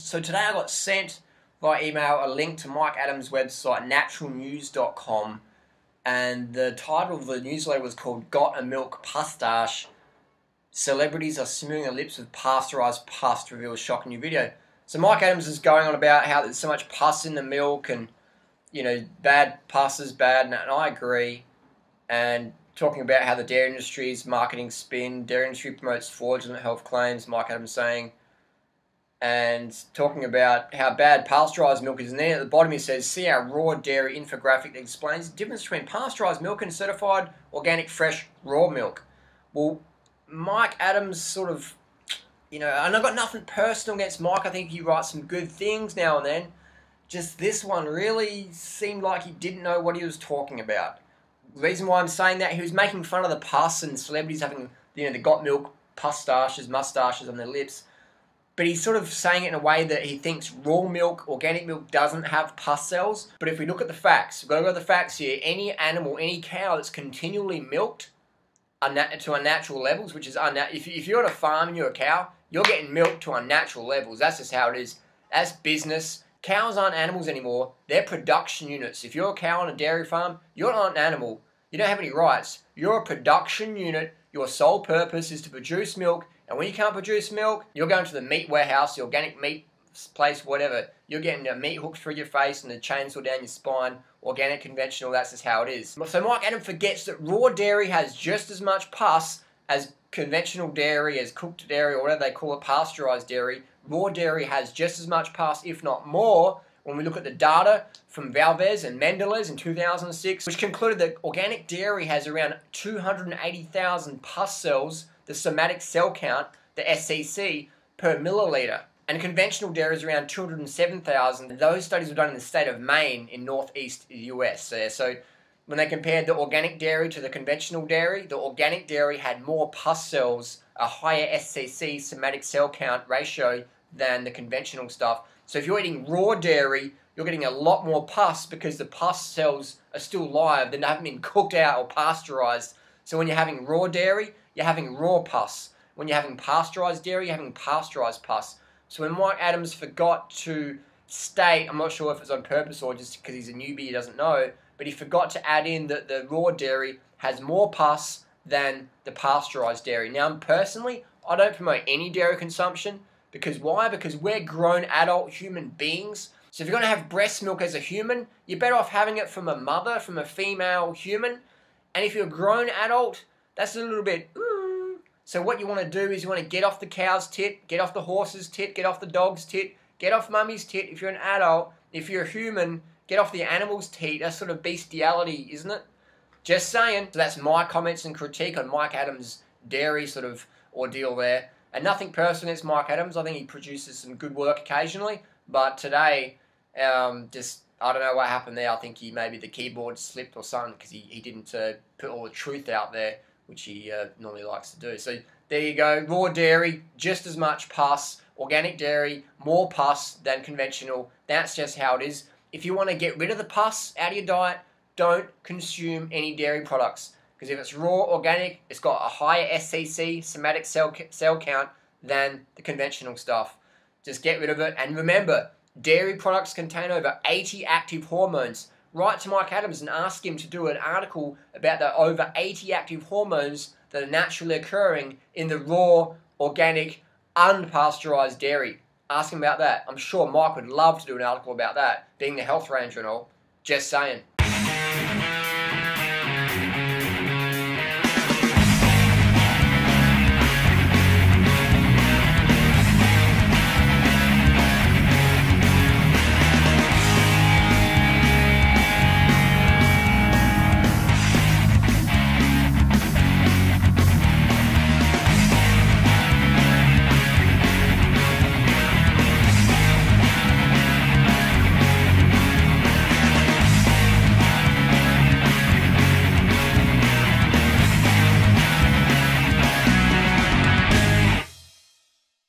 So today I got sent via email a link to Mike Adams' website, naturalnews.com, and the title of the newsletter was called Got a Milk Pustache. Celebrities are smearing their lips with pasteurized pus to reveal a shocking new video. So Mike Adams is going on about how there's so much pus in the milk and, you know, bad pus is bad, and I agree. And talking about how the dairy industry's marketing spin, dairy industry promotes fraudulent health claims, Mike Adams saying, and talking about how bad pasteurized milk is. And then at the bottom he says, see our raw dairy infographic that explains the difference between pasteurized milk and certified organic fresh raw milk. Well, Mike Adams sort of, you know, and I've got nothing personal against Mike. I think he writes some good things now and then. Just this one really seemed like he didn't know what he was talking about. The reason why I'm saying that, he was making fun of the pus and celebrities having, you know, the got milk mustaches on their lips. But he's sort of saying it in a way that he thinks raw milk, organic milk, doesn't have pus cells. But if we look at the facts, we've got to go to the facts here. Any animal, any cow that's continually milked to unnatural levels, which is if you're on a farm and you're a cow, you're getting milked to unnatural levels. That's just how it is. That's business. Cows aren't animals anymore. They're production units. If you're a cow on a dairy farm, you're not an animal. You don't have any rights. You're a production unit. Your sole purpose is to produce milk. And when you can't produce milk, you're going to the meat warehouse, the organic meat place, whatever. You're getting a meat hook through your face and a chainsaw down your spine. Organic, conventional, that's just how it is. So Mike Adams forgets that raw dairy has just as much pus as conventional dairy, as cooked dairy, or whatever they call it, pasteurized dairy. Raw dairy has just as much pus, if not more, when we look at the data from Valdez and Mendelez in 2006, which concluded that organic dairy has around 280,000 pus cells, the somatic cell count, the SCC, per milliliter. And conventional dairy is around 207,000. Those studies were done in the state of Maine in northeast US. So when they compared the organic dairy to the conventional dairy, the organic dairy had more pus cells, a higher SCC, somatic cell count ratio, than the conventional stuff. So if you're eating raw dairy, you're getting a lot more pus because the pus cells are still live. They haven't been cooked out or pasteurized. So when you're having raw dairy, you're having raw pus. When you're having pasteurized dairy, you're having pasteurized pus. So when Mike Adams forgot to state, I'm not sure if it's on purpose or just because he's a newbie, he doesn't know, but he forgot to add in that the raw dairy has more pus than the pasteurized dairy. Now, personally, I don't promote any dairy consumption. Because why? Because we're grown adult human beings. So if you're going to have breast milk as a human, you're better off having it from a mother, from a female human. And if you're a grown adult, that's a little bit, So what you want to do is you want to get off the cow's tit, get off the horse's tit, get off the dog's tit, get off mummy's tit. If you're an adult, if you're a human, get off the animal's tit. That's sort of bestiality, isn't it? Just saying. So that's my comments and critique on Mike Adams' dairy sort of ordeal there. And nothing personal against Mike Adams. I think he produces some good work occasionally. But today, I don't know what happened there. I think maybe the keyboard slipped or something because he didn't put all the truth out there, which he normally likes to do. So there you go. Raw dairy, just as much pus. Organic dairy, more pus than conventional. That's just how it is. If you want to get rid of the pus out of your diet, don't consume any dairy products. Because if it's raw, organic, it's got a higher SCC, somatic cell count, than the conventional stuff. Just get rid of it. And remember, dairy products contain over 80 active hormones. Write to Mike Adams and ask him to do an article about the over 80 active hormones that are naturally occurring in the raw, organic, unpasteurized dairy. Ask him about that. I'm sure Mike would love to do an article about that, being the health ranger and all. Just saying.